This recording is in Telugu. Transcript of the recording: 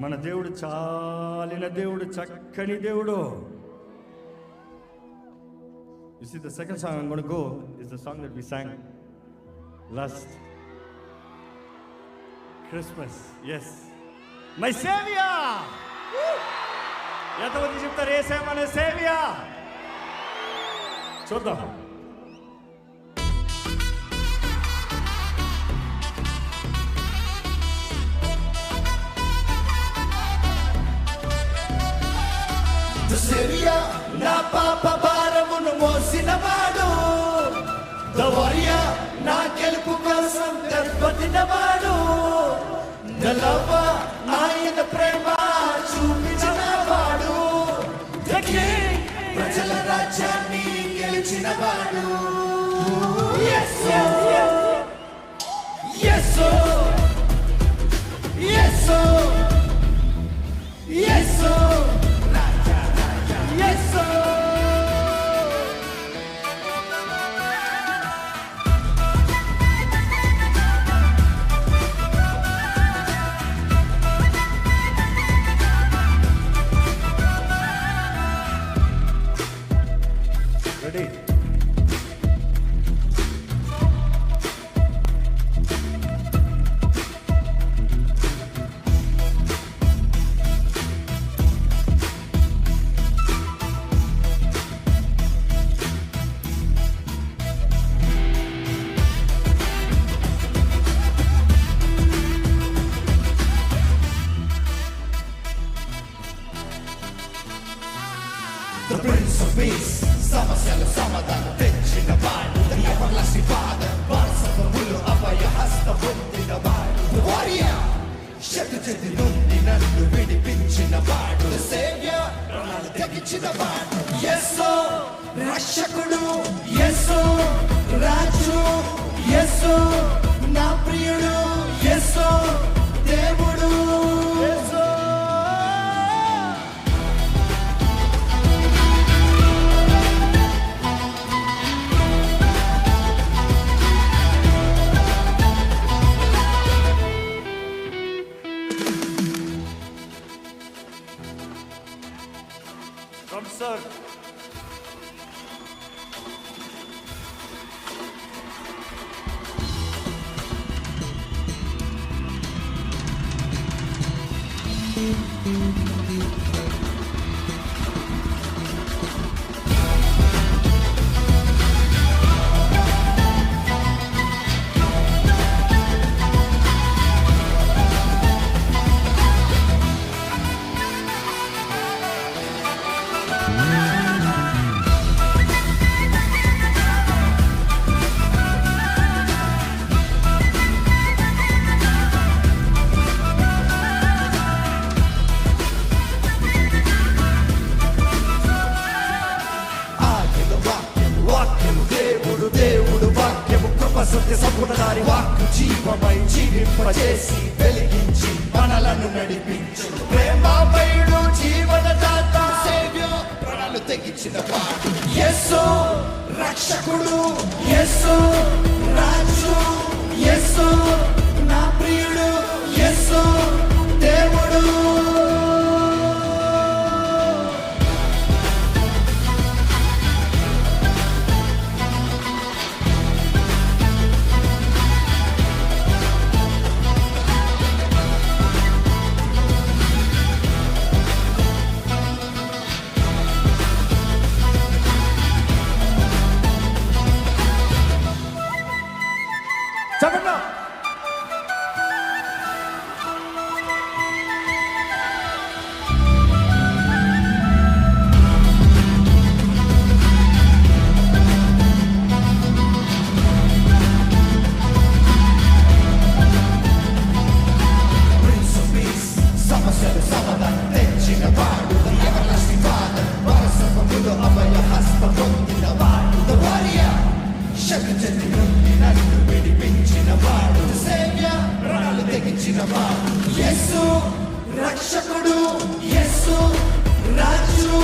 మన దేవుడు చాలిన దేవుడు, చక్కని దేవుడు. You see, the second song I'm going to go is the song that we sang last Christmas. Yes, my Savior. ఎంతమంది చెప్తారు యేసే మన సేవియర్? చూద్దాం. Savior, నా పాప భారమును మోసినవాడు, the warrior, నా గెలుపు కోసం గర్భతినవాడు, the lover, ఆయన ప్రేమ చూపించినవాడు, the king, ప్రజల రాజ్యాన్ని గెలిచినవాడు. Yes, yes, yes, yes, yes, yes. Ready? The Prince of Peace, సమస్యలు సమాధానం తెచ్చిన వాడు, the everlasting Father, వారసత్వములు అభయ హస్తం పొందిన వాడు, the warrior, శత్రు చేతి నుండి నన్ను విడిపించిన వాడు, the Savior, ప్రాణాలు తెగించిన వాడు, యేసు రక్షకుడు, యేసు రాజు, యేసు నా ప్రియుడు, యేసు దేవుడు. Come, sir. సత్య సంపూర్ణదారి వాక్కు జీవమై జీవింపజేసి వెలిగించి మనలను నడిపించు, ప్రేమమయుడు జీవనదాత, సేవ్యర్, ప్రాణాలు తెగించిన వాడు, యేసు రక్షకుడు, యేసు రాజు, యేసు నా ప్రియుడు, యేసు దేవుడు. చెప్పండి. సమస్యలు సమాధానం తెచ్చిన వాడు, everlasting Father, వారసత్వములు అభయ హస్తం పొందిన వాడు, the warrior, శత్రు చేతి నుండి నన్ను విడిపించిన వాడు, the Savior, ప్రాణాలు తెగించిన వాడు, యేసు రక్షకుడు, యేసు రాజు,